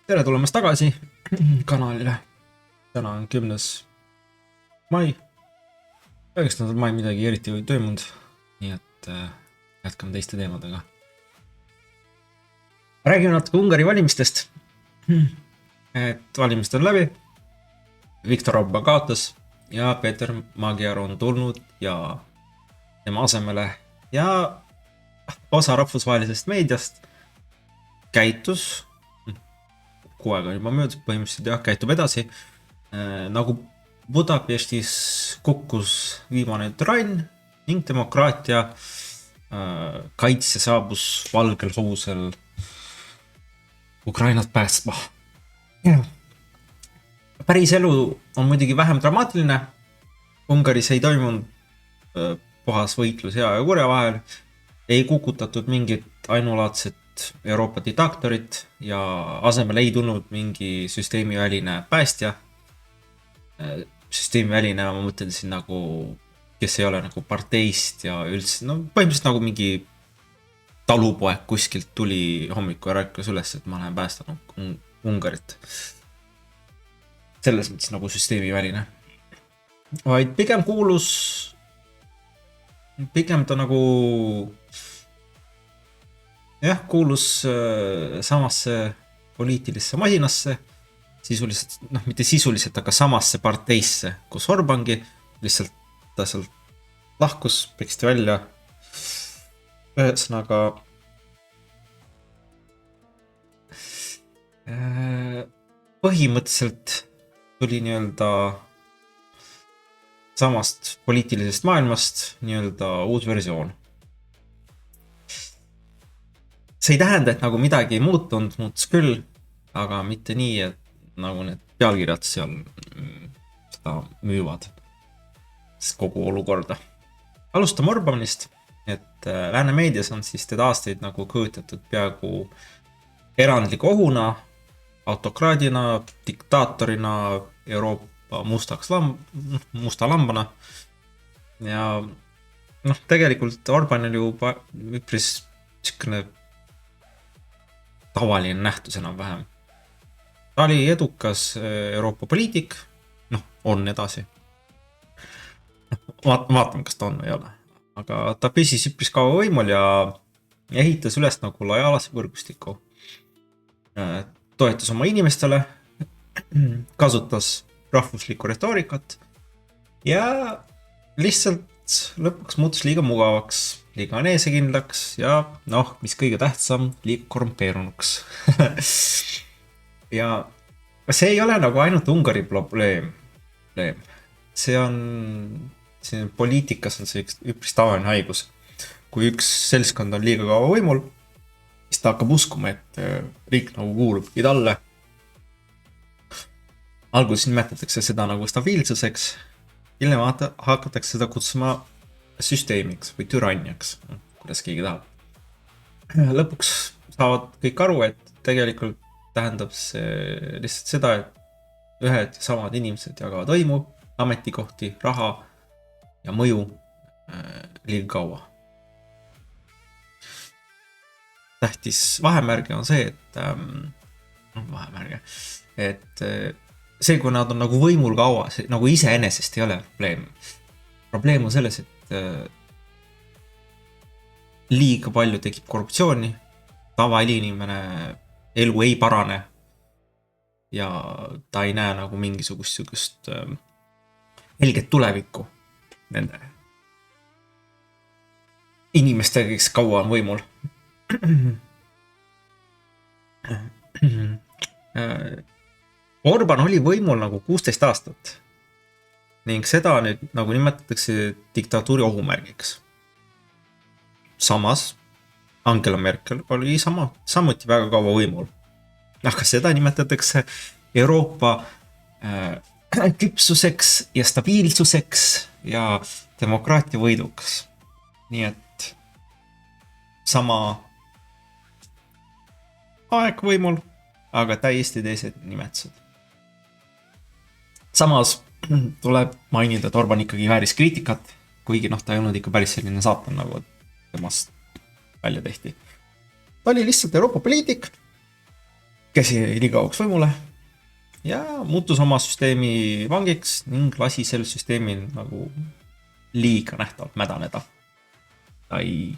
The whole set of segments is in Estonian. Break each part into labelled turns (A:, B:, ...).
A: Tere tulemast tagasi kanalile. Täna on 10. mai. 9. mai midagi eriti ei toimunud. Nii et jätkame teiste teemadega. Räägime natuke Ungari valimistest. Et valimist on läbi. Viktor Orbán kaotas ja Peeter Magyar on tulnud ja tema asemele ja osa rahvusvahelisest meediast käitus kuu aega on juba möödas, põhimõtteliselt jah, käitub edasi. Nagu Budapestis kukkus viimane trann ning demokraatia kaitse saabus valgel hobusel Ukrainat päästma. Päris elu on muidugi vähem dramaatiline. Ungaris ei toimunud puhas võitlus hea ja kurja vahel. Ei kukutatud mingit ainulaadset Euroopa diktaatorit ja asemel ei tulnud mingi süsteemiväline päästja. Süsteemiväline, ma mõtlen siin nagu, kes ei ole nagu parteist ja üldse, no põhimõtteliselt nagu mingi talupoeg kuskilt tuli hommiku ja rääkis üles, et ma lähen päästan Ungarit. Selles mõttes nagu süsteemiväline. Vaid pigem ta nagu jah, kuulus samasse poliitilisse masinasse, sisuliselt, mitte sisuliselt, aga samasse parteisse, kus Orbángi lihtsalt ta sealt lahkus, peksti välja. Ühesõnaga põhimõtteliselt tuli nii-öelda samast poliitilisest maailmast nii-öelda uus versioon. See ei tähenda, et nagu midagi ei muutus küll, aga mitte nii, et nagu need pealkirjad seal seda müüvad kogu olukorda. Alustame Orbánist, et lääne meedias on siis teda aastaid nagu kujutatud peaaegu erandliku ohuna, autokraadina, diktaatorina, Euroopa musta lambana. Ja tegelikult Orbán oli juba üpris sükene tavaline nähtus enam vähem. Ta oli edukas Euroopa poliitik, on edasi. Vaatame, kas ta on või ei ole. Aga ta püsis üpris kaua võimul ja ehitas üles nagu lojaalase võrgustiku. Toetas oma inimestele, kasutas rahvuslikku retoorikat ja lihtsalt lõpuks muutus liiga mugavaks, liiga enesekindlaks ja mis kõige tähtsam, liiga korrumpeerunuks. Ja see ei ole nagu ainult Ungari probleem. See on, poliitikas on see üpris tavaline haigus. Kui üks seltskond on liiga kaua võimul, siis ta hakkab uskuma, et riik nagu kuulubki talle. Alguses nimetatakse seda nagu stabiilsuseks, hiljem hakatakse seda kutsuma süsteemiks või türanniaks, kuidas keegi tahab. Lõpuks saavad kõik aru, et tegelikult tähendab see lihtsalt seda, et ühed samad inimesed jagavad võimu, ametikohti, raha ja mõju liiga kaua. Tähtis vahemärge on see, et see, kui nad on nagu võimul kaua, nagu iseenesest ei ole probleem. Probleem on selles, et liiga palju tekib korruptsiooni, tavainimene elu ei parane ja ta ei näe nagu mingisugust helget tulevikku nende inimestega, kes kaua on võimul. Orbán oli võimul nagu 16 aastat ning seda nüüd nagu nimetatakse diktatuuri ohumärgiks. Samas Angela Merkel oli samuti väga kaua võimul. Aga seda nimetatakse Euroopa küpsuseks ja stabiilsuseks ja demokraatia võiduks. Nii et sama aeg võimul, aga täiesti teised nimetused. Samas tuleb mainida, et Orbán ikkagi vääris kriitikat, kuigi ta ei olnud ikka päris selline saatan, nagu temast välja tehti. Ta oli lihtsalt Euroopa poliitik, käsi nii kauaks võimule ja muutus oma süsteemi vangiks ning lasi sel süsteemil nagu liiga nähtavalt mädaneda. Ta ei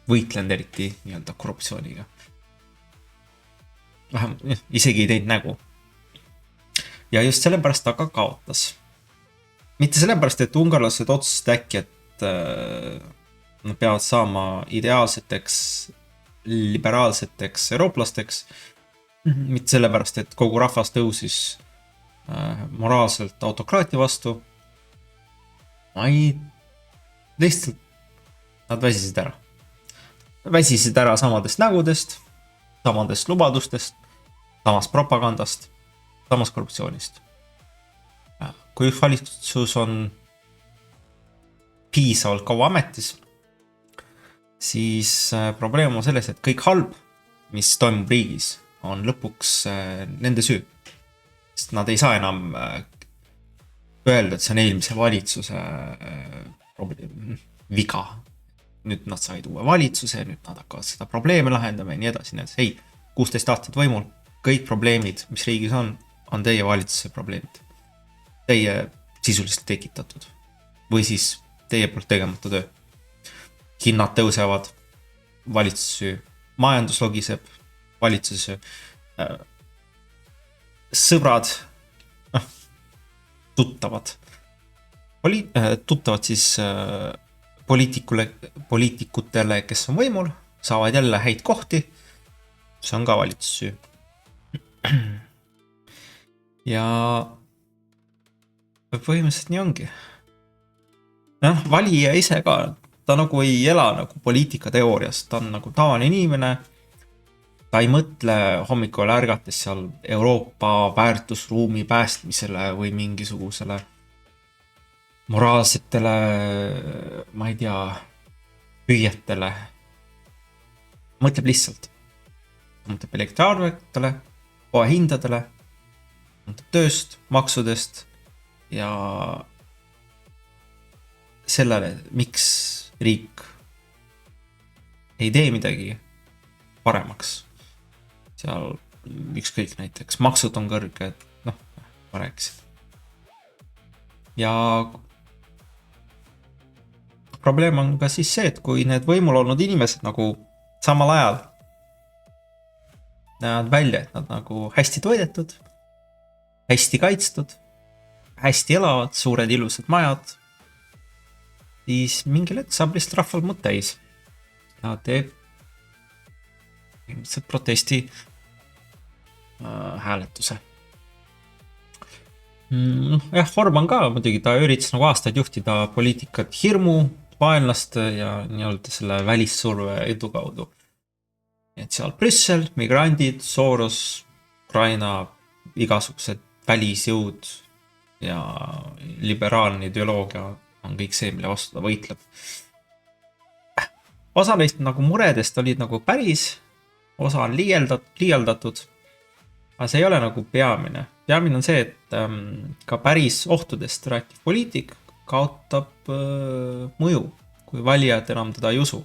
A: võitlenud eriti nii-öelda korruptsiooniga. Vähem, isegi ei teinud nägu. Ja just sellepärast ta ka kaotas. Mitte sellepärast, et ungarlased otsustasid äkki, et nad peavad saama ideaalseteks, liberaalseteks eurooplasteks. Mitte sellepärast, et kogu rahvas tõusis moraalselt autokraatia vastu. Lihtsalt nad väsisid ära. Väsisid ära samadest nägudest, samadest lubadustest, samast propagandast, samast korruptsioonist. Kui valitsus on piisavalt kaua ametis, siis probleem on selles, et kõik halb, mis toimub riigis, on lõpuks nende süü. Sest nad ei saa enam öelda, et see on eelmise valitsuse viga. Nüüd nad said uue valitsuse, nüüd nad hakkavad seda probleeme lahendama ja nii edasi. Ei, 16 aastat võimul, kõik probleemid, mis riigis on teie valitsuse probleemid. Teie sisuliselt tekitatud. Või siis teie poolt tegemata töö. Hinnad tõusevad, valitsussüü, majandus logiseb, valitsussüü, sõbrad, tuttavad siis poliitikutele, kes on võimul, saavad jälle häid kohti. See on ka valitsussüü. Ja põhimõtteliselt nii ongi. Valija ise ka, ta nagu ei ela nagu poliitikateoorias, ta on nagu tavaline inimene. Ta ei mõtle hommikul ärgates seal Euroopa väärtusruumi päästmisele või mingisugusele moraalsetele, ma ei tea, püüetele. Mõtleb lihtsalt. Mõtleb elektriarvetele, poe hindadele, mõtleb tööst, maksudest ja sellele, miks riik ei tee midagi paremaks. Seal ükskõik näiteks maksud on kõrged, ma rääkisin. Ja probleem on ka siis see, et kui need võimul olnud inimesed nagu samal ajal näevad välja, et nad nagu hästi toidetud, hästi kaitstud, hästi elavad, suured ilusad majad, siis mingil hetk saab lihtsalt rahval mõtt täis ja teeb ilmselt protesti hääletuse. Jah, Orban ka muidugi, ta üritas nagu aastaid juhtida poliitikat hirmu, vaenlaste ja nii-öelda selle välissurve edu kaudu. Et seal Brüssel, migrandid, Soros, Ukraina, igasugused välisjõud ja liberaalne ideoloogia on kõik see, mille vastu ta võitleb. Osa neist nagu muredest olid nagu päris, osa on liialdatud, aga see ei ole nagu peamine. Peamine on see, et ka päris ohtudest rääkiv poliitik kaotab mõju, kui valijad enam teda ei usu.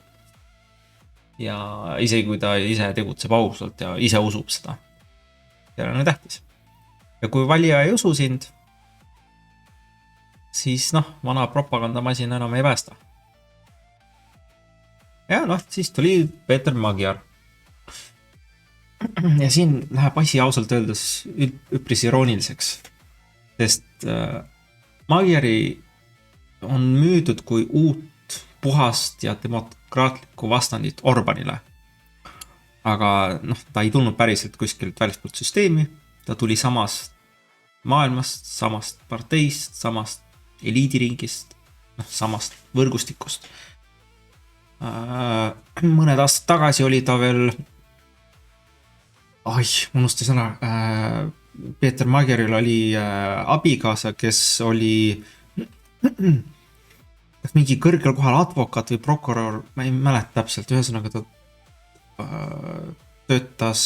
A: Ja isegi kui ta ise tegutseb ausalt ja ise usub seda. See on tähtis. Ja kui valija ei usu sind, siis vana propagandamasin enam ei päästa. Ja siis tuli Peeter Magyar. Ja siin läheb asi ausalt öeldes üpris irooniliseks, sest Magyari on müüdud kui uut, puhast ja demokraatlikku vastandit Orbanile. Aga ta ei tulnud päriselt kuskilt välispoolt süsteemi, ta tuli samast maailmast, samast parteist, samast eliidiringist, samast võrgustikust. Mõned aastad tagasi oli ta veel unustas sõna. Peeter Magyaril oli abikaasa, kes oli mingi kõrgel kohal advokaat või prokurör, ma ei mäleta täpselt, ühesõnaga ta töötas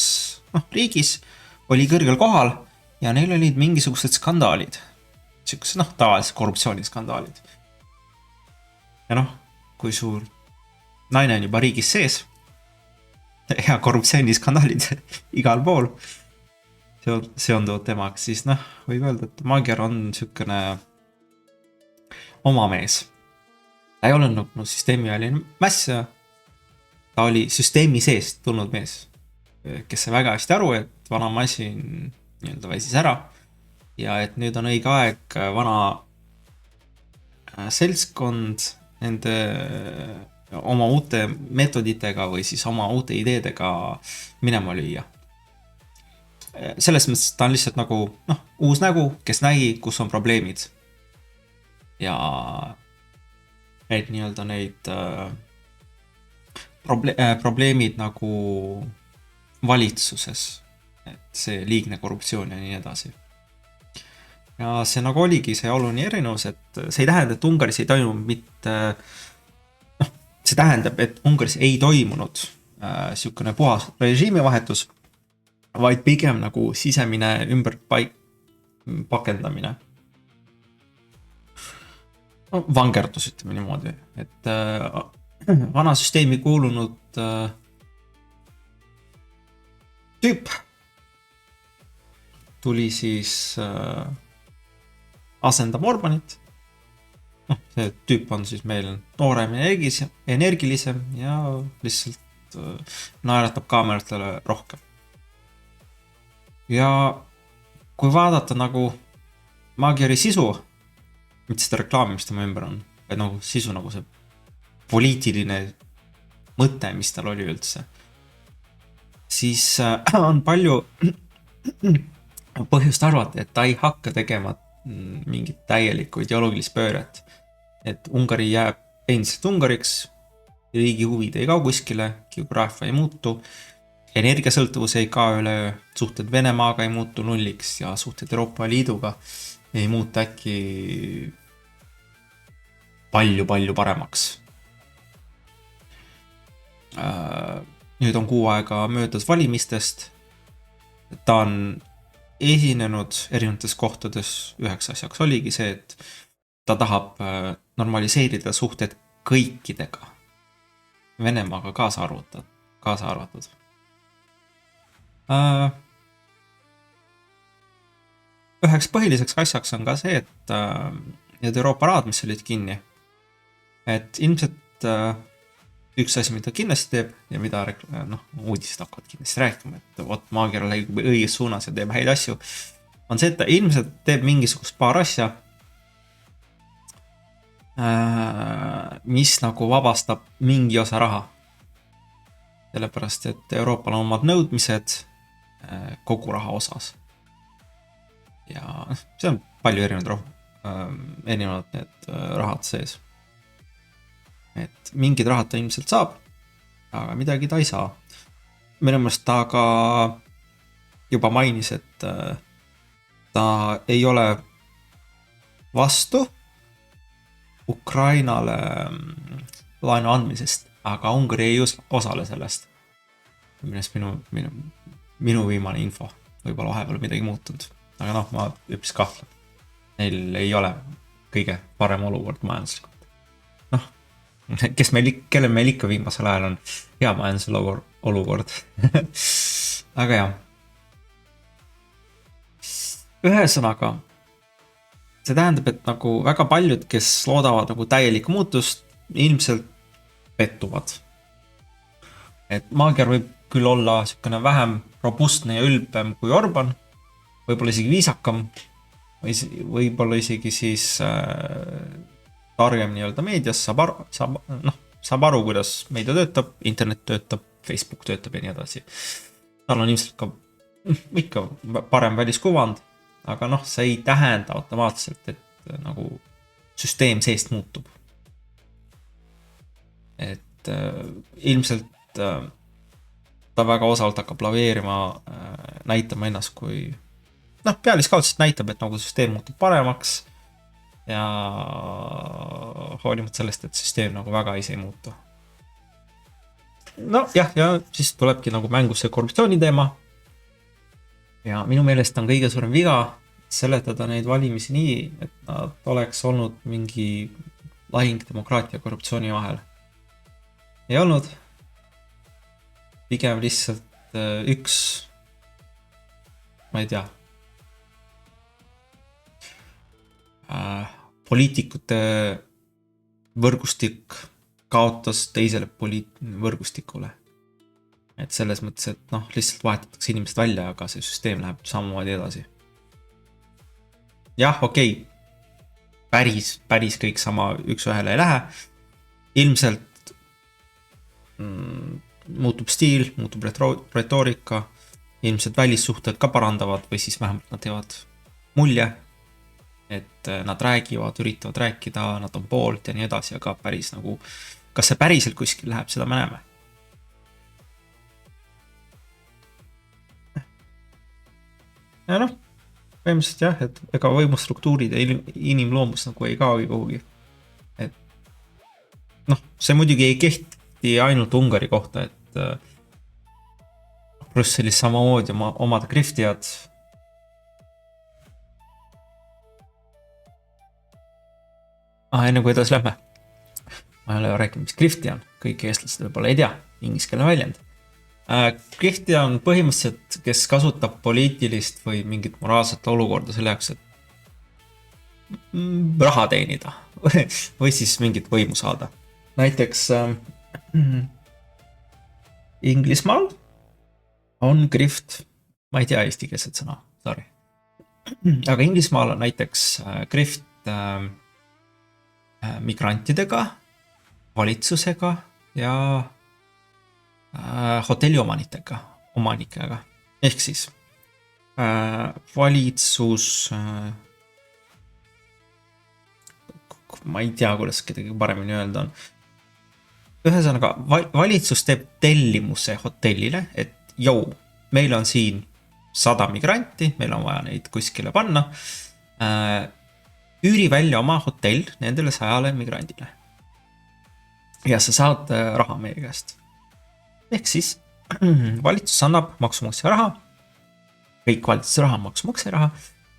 A: riigis, oli kõrgel kohal ja neil olid mingisugused skandaalid. Siuksed tavalised korruptsiooniskandaalid. Ja kui suur naine on juba riigis sees, ja korruptsiooniskandaalid igal pool seonduvad temaga, siis noh, võib öelda, et Magyar on niisugune oma mees. Ta ei olnud nagu süsteemiväline mäss, ta oli süsteemi seest tulnud mees, kes sai väga hästi aru, et vana masin nii-öelda väisis ära ja et nüüd on õige aeg vana seltskond nende oma uute metoditega või siis oma uute ideedega minema lüüa. Selles mõttes ta on lihtsalt nagu uus nägu, kes nägi, kus on probleemid. Ja et nii-öelda neid probleemid nagu valitsuses, et see liigne korruptsioon ja nii edasi. Ja see nagu oligi see oluline erinevus, et see ei tähenda, et Ungaris ei toimu mitte, see tähendab, et Ungaris ei toimunud niisugune puhas režiimivahetus, vaid pigem nagu sisemine ümberpakendamine. Vangerdus, ütleme niimoodi, et vana süsteemi kuulunud tüüp tuli siis asendama Orbanit. See tüüp on siis meil noorem ja energilisem ja lihtsalt naeratab kaameratele rohkem. Ja kui vaadata nagu Magyari sisu, mitte seda reklaami, mis tema ümber on, vaid nagu sisu, nagu see poliitiline mõte, mis tal oli üldse, siis on palju põhjust arvata, et ta ei hakka tegema mingit täielikku ideoloogilist pööret. Et Ungari jääb endiselt Ungariks, riigi huvid ei kao kuskile, geograafia ei muutu, energiasõltuvus ei kao üle, suhted Venemaaga ei muutu nulliks ja suhted Euroopa Liiduga ei muutu äkki palju paremaks. Nüüd on 6 aega möödas valimistest. Ta on esinenud erinevates kohtades, üheks asjaks oligi see, et ta tahab normaliseerida suhted kõikidega. Venemaaga kaasa arvatud. Üheks põhiliseks asjaks on ka see, et need Euroopa rahad, mis olid kinni, et ilmselt üks asi, mida kindlasti teeb ja mida uudised hakkavad kindlasti rääkima, et Magyar läheb õiges suunas ja teeb häid asju, on see, et ta ilmselt teeb mingisugust paar asja, mis nagu vabastab mingi osa raha. Sellepärast, et Euroopal on omad nõudmised kogu raha osas. Ja see on palju erinevad need rahad sees. Et mingid rahad ta ilmselt saab, aga midagi ta ei saa. Minu meelest ta ka juba mainis, et ta ei ole vastu Ukrainale laenu andmisest, aga Ungari ei osale sellest. Millest minu viimane info, võib-olla vahepeal midagi muutunud. Aga ma üpris kahtlen. Neil ei ole kõige parem olukord majanduslikult. Kelle meil ikka viimasel ajal on hea majandusel olukord. Aga jah. Ühesõnaga, see tähendab, et nagu väga paljud, kes loodavad nagu täielikku muutust, ilmselt pettuvad. Et Magyar võib küll olla niisugune vähem robustne ja ülpem kui Orban, võib-olla isegi viisakam, võib-olla isegi siis targem nii-öelda meedias, saab aru, kuidas meedia töötab, internet töötab, Facebook töötab ja nii edasi. Tal on ilmselt ka ikka parem väliskuvand, aga see ei tähenda automaatselt, et nagu süsteem seest muutub. Et ilmselt ta väga osalt hakkab laveerima, näitama ennast kui pealiskaudselt näitab, et nagu süsteem muutub paremaks ja hoolimata sellest, et süsteem nagu väga ise ei muutu. Ja siis tulebki nagu mängus see korruptsiooni teema. Ja minu meelest on kõige suurem viga seletada neid valimisi nii, et nad oleks olnud mingi lahing demokraatia ja korruptsiooni vahel. Ei olnud. pigem lihtsalt üks, ma ei tea, poliitikute võrgustik kaotas teisele võrgustikule. Et selles mõttes, et noh, lihtsalt vahetatakse inimesed välja, aga see süsteem läheb samamoodi edasi. Jah, okei. Päris kõik sama üks ühele ei lähe. Ilmselt muutub stiil, muutub retoorika, ilmselt välissuhted ka parandavad või siis vähemalt nad teevad mulje, et nad räägivad, üritavad rääkida, nad on poolt ja nii edasi, aga päris nagu, kas see päriselt kuskil läheb, seda me näeme. Ja noh, põhimõtteliselt jah, et ega võimustruktuurid ja inimloomus nagu ei kaagi kuhugi. Et noh, see muidugi ei kehti ainult Ungari kohta, et Brüsselis samamoodi omad griftijad. Enne kui edasi lähme. Ma ei ole rääkinud, mis grifti on. Kõik eestlased võib-olla ei tea, ingliskeelne väljend. Grifti on põhimõtteliselt, kes kasutab poliitilist või mingit moraalset olukorda selle jaoks, et raha teenida või siis mingit võimu saada. Näiteks Inglismaal on grift, ma ei tea eestikeelset sõna, sorry. Aga Inglismaal on näiteks grift migrantidega, valitsusega ja hotelliomanikega. Ehk siis valitsus, ma ei tea, kuidas kedagi paremini öelda on. Ühesõnaga, valitsus teeb tellimuse hotellile, et jou, meil on siin 100 migranti, meil on vaja neid kuskile panna. Üüri välja oma hotell nendele 100 migrandile. Ja sa saad raha meie käest. Ehk siis valitsus annab maksumaksja raha, kõik valitsuse raha on maksumaksja raha,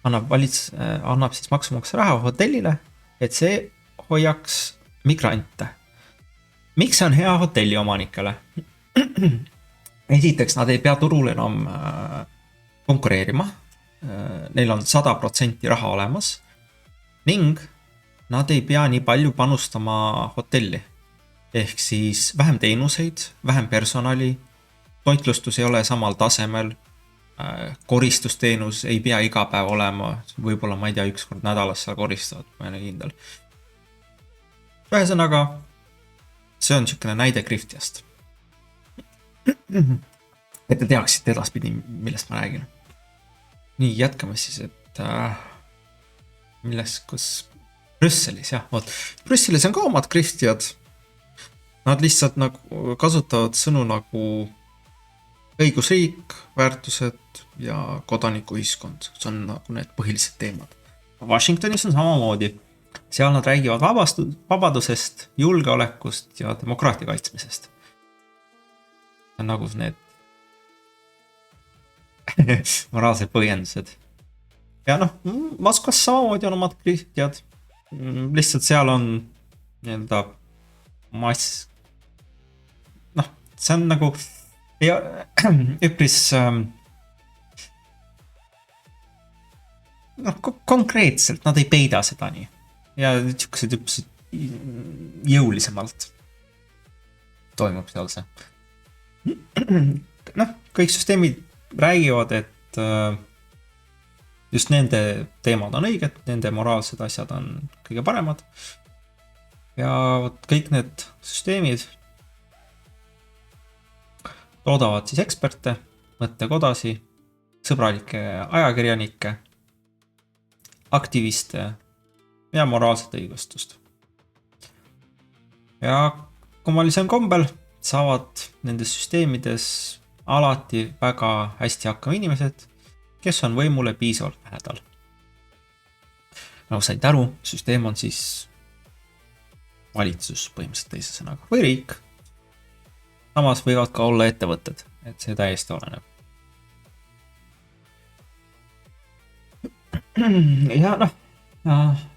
A: annab siis maksumaksja raha hotellile, et see hoiaks migrante. Miks see on hea hotelli omanikele? Esiteks, nad ei pea turul enam konkureerima, neil on 100% raha olemas ning nad ei pea nii palju panustama hotelli. Ehk siis vähem teenuseid, vähem personali, toitlustus ei ole samal tasemel, koristusteenus ei pea iga päev olema, võib-olla ma ei tea, üks kord nädalas seal koristavad, ma ei ole kindel. Ühesõnaga, see on niisugune näide griftijast. Et te teaksite edaspidi, millest ma räägin. Nii, jätkame siis, et kus Brüsselis, jah, Brüsselis on ka omad griftijad. Nad lihtsalt nagu kasutavad sõnu nagu õigusriik, väärtused ja kodanikuühiskond. See on nagu need põhilised teemad. Washingtonis on samamoodi. Seal nad räägivad vabadusest, julgeolekust ja demokraatia kaitsmisest. See on nagu need moraalsed põhjendused. Ja noh, Moskvas samamoodi on omad griftijad. Lihtsalt seal on nii-öelda mass. Noh, see on nagu üpris konkreetselt, nad ei peida seda nii. Ja niisugused jõulisemalt toimub seal see. Noh, kõik süsteemid räägivad, et just nende teemad on õiged, nende moraalsed asjad on kõige paremad. Ja kõik need süsteemid toodavad siis eksperte, mõttekodasi, sõbralikke ajakirjanikke, aktiviste ja moraalset õigustust. Ja kummalisel kombel saavad nendes süsteemides alati väga hästi hakkama inimesed, kes on võimule piisavalt lähedal. Nagu said aru, süsteem on siis valitsus põhimõtteliselt teise sõnaga või riik. Samas võivad ka olla ettevõtted, et see täiesti oleneb. Ja noh,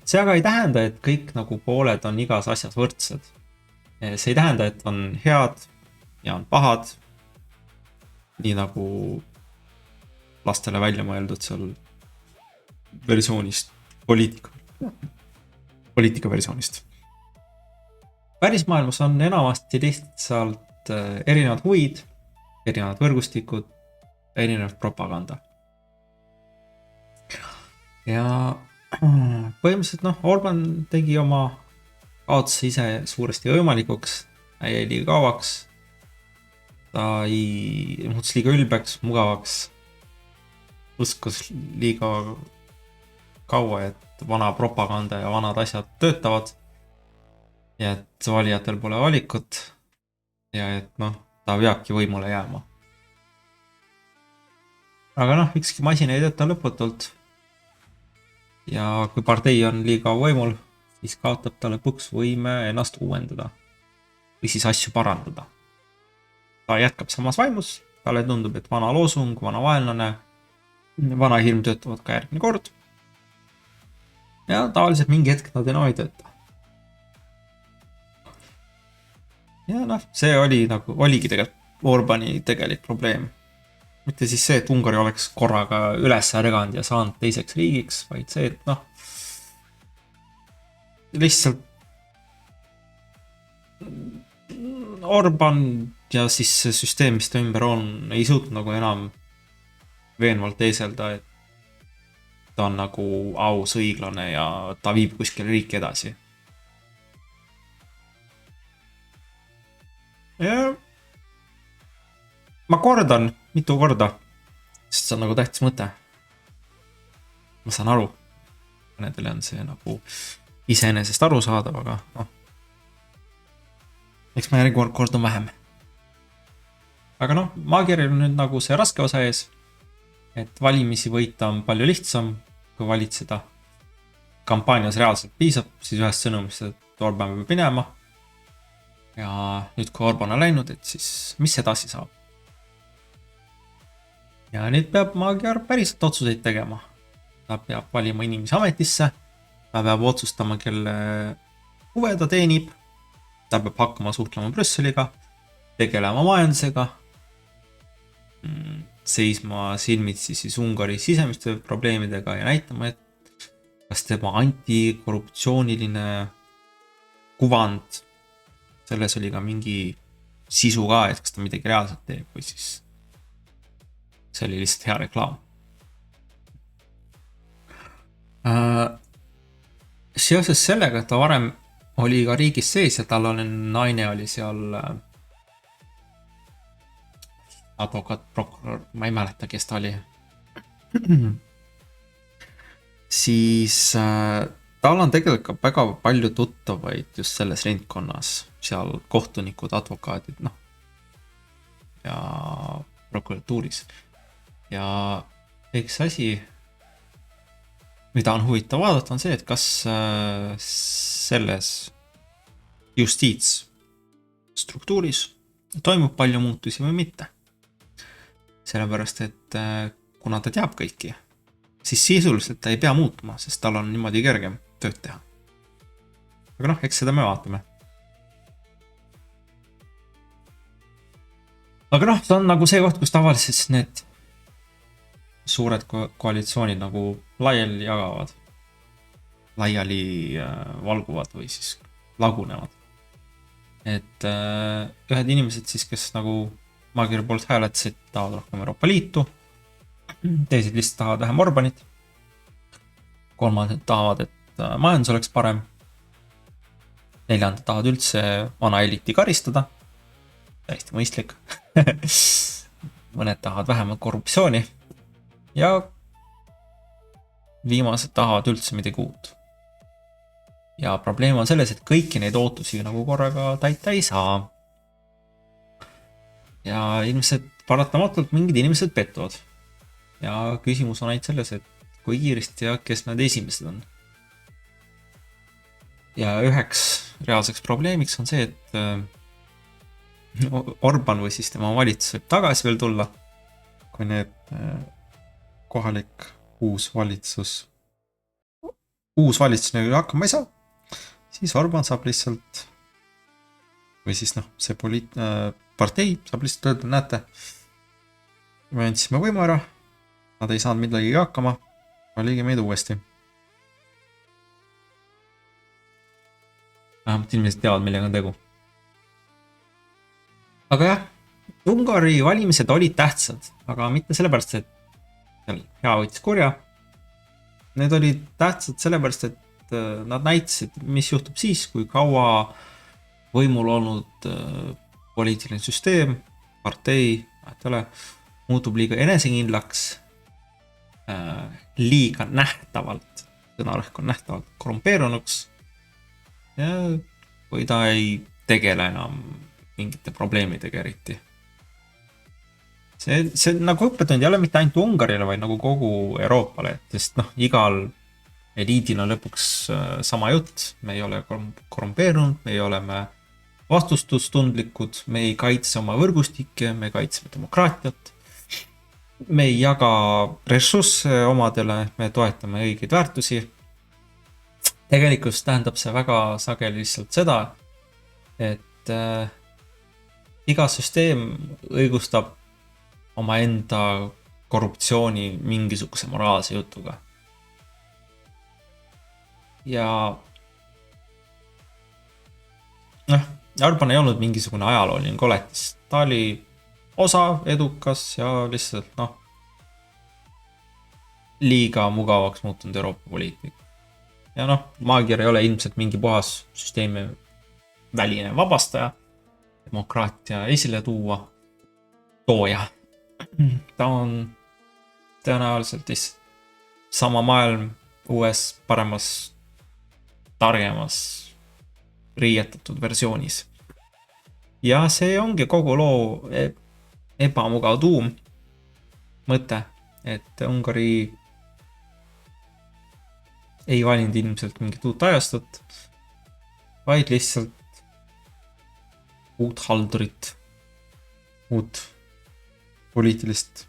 A: see aga ei tähenda, et kõik nagu pooled on igas asjas võrdsed. See ei tähenda, et on head ja on pahad. nii nagu lastele välja mõeldud seal versioonist, poliitika versioonist. Pärismaailmas on enamasti lihtsalt erinevad huvid, erinevad võrgustikud, erinev propaganda. Ja põhimõtteliselt Orban tegi oma kaotuse ise suuresti võimalikuks, jäi liiga kauaks, ta muutus liiga ülbeks, mugavaks, uskus liiga kaua, et vana propaganda ja vanad asjad töötavad ja et valijatel pole valikut ja et ta peabki võimule jääma. Aga ükski masin ei tööta lõputult. Ja kui partei on liiga võimul, siis kaotab ta lõpuks võime ennast uuendada või siis asju parandada. Ta jätkab samas vaimus, talle tundub, et vana loosung, vana vaenlane, vana hirm töötavad ka järgmine kord. Ja tavaliselt mingi hetk nad enam ei tööta. Ja see oligi tegelikult Orbani tegelik probleem. Mitte siis see, et Ungari oleks korraga üles ärganud ja saanud teiseks riigiks, vaid see, et lihtsalt Orban ja siis see süsteem, mis ta ümber on, ei suutnud enam veenvalt teeselda, et ta on aus, õiglane ja ta viib kuskile riiki edasi. Ja ma kordan mitu korda, sest see on tähtis mõte. Ma saan aru, mõnedele on see iseenesest arusaadav, aga eks ma järgi kord on vähem. Aga maagiril on nüüd see raske osa ees, et valimisi võita on palju lihtsam, kui valitseda. Kampaanias reaalselt piisab, siis ühest sõnumist, et Orban peab minema. Ja nüüd kui Orban on läinud, et siis mis edasi saab? Ja nüüd peab Magyar päriselt otsuseid tegema. Ta peab valima inimesi ametisse, ta peab otsustama, kelle huve ta teenib, ta peab hakkama suhtlema Brüsseliga, tegelema majandusega, seisma silmitsi siis Ungari sisemiste probleemidega ja näitama, et kas tema antikorruptsiooniline kuvand, selles oli ka mingi sisu ka, et kas ta midagi reaalselt teeb või siis see oli lihtsalt hea reklaam. Seoses sellega, et ta varem oli ka riigis sees ja tal naine oli seal advokaat, prokurör, ma ei mäleta, kes ta oli. Siis tal on tegelikult ka väga palju tuttavaid just selles ringkonnas, seal kohtunikud, advokaadid, ja prokuratuuris. Ja üks asi, mida on huvitav vaadata, on see, et kas selles justiitsstruktuuris toimub palju muutusi või mitte. Sellepärast, et kuna ta teab kõiki, siis sisuliselt ta ei pea muutuma, sest tal on niimoodi kergem tööd teha. Aga eks seda me vaatame. Aga see on see koht, kus tavaliselt need suured koalitsioonid laiali valguvad või siis lagunevad. Et ühed inimesed siis, kes Magyari poolt hääletasid, tahavad rohkem Euroopa Liitu, teised lihtsalt tahavad vähem Orbanit, kolmandad tahavad, et majandus oleks parem, neljandad tahavad üldse vana eliiti karistada, täiesti mõistlik, mõned tahavad vähemalt korruptsiooni ja viimased tahavad üldse midagi uut. Ja probleem on selles, et kõiki neid ootusi korraga täita ei saa. Ja paratamatult mingid inimesed pettuvad. Ja küsimus on ainult selles, et kui kiiresti ja kes need esimesed on. Ja üheks reaalseks probleemiks on see, et Orban või siis tema valitsus võib tagasi veel tulla, kui need kohalik uus valitsus hakkama ei saa, siis Orban saab lihtsalt, või siis see partei saab lihtsalt öelda, näete, me andsime võimu ära, nad ei saanud midagi hakkama, valige meid uuesti. Vähemalt inimesed teavad, millega on tegu. Aga jah, Ungari valimised olid tähtsad, aga mitte sellepärast, et hea võitis kurja. Need olid tähtsad sellepärast, et nad näitasid, mis juhtub siis, kui kaua võimul olnud poliitiline süsteem, partei, muutub liiga enesekindlaks, liiga nähtavalt, sõnarõhk on nähtavalt korrumpeerunuks ja või ta ei tegele enam mingite probleemidega eriti. See nagu õppetund ei ole mitte ainult Ungarile, vaid nagu kogu Euroopale, sest igal eliidil on lõpuks sama jutt, me ei ole korrumpeerunud, me ei oleme vastustustundlikud, me ei kaitse oma võrgustikke, me kaitseme demokraatiat, me ei jaga ressursse omadele, me toetame õigeid väärtusi. Tegelikult tähendab see väga sageli lihtsalt seda, et iga süsteem õigustab omaenda korruptsiooni mingisuguse moraalse jutuga. Ja Orban ei olnud mingisugune ajalooline koletis. Ta oli osav, edukas ja lihtsalt liiga mugavaks muutunud Euroopa poliitik. Ja Magyar ei ole ilmselt mingi puhas süsteemi väline vabastaja, demokraatia esile tooja. Ta on tõenäoliselt sama maailm uues, paremas, targemas, riietatud versioonis. Ja see ongi kogu loo ebamugav tuum mõte, et Ungari ei valinud ilmselt mingit uut ajastut, vaid lihtsalt uut haldurit, uut poliitilist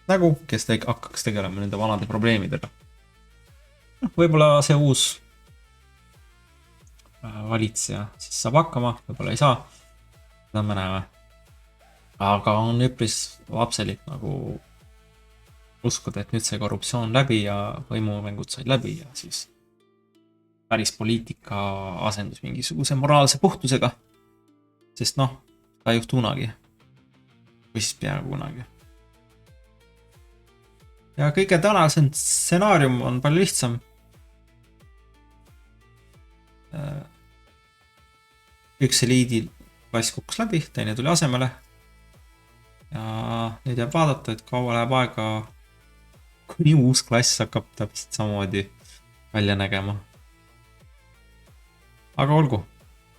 A: nägu, kes hakkaks tegelema nende vanade probleemidega. Võib-olla see uus valitseja siis saab hakkama, võib-olla ei saa, seda me näeme. Aga on üpris lapselik nagu uskuda, et nüüd see korruptsioon läbi ja võimumängud said läbi ja siis päris poliitika asendus mingisuguse moraalse puhtusega. Sest ta ei juhtu kunagi. Või siis peaaegu kunagi. Ja kõige tõenäolisem stsenaarium on palju lihtsam. Üks eliidi klass kukkus läbi, teine tuli asemele. Ja nüüd jääb vaadata, et kaua läheb aega, kuni uus klass hakkab täpselt samamoodi välja nägema. Aga olgu,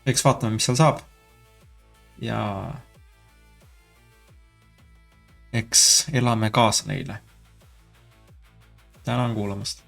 A: eks vaatame, mis seal saab. Ja eks elame kaasa neile. Tänan kuulamast.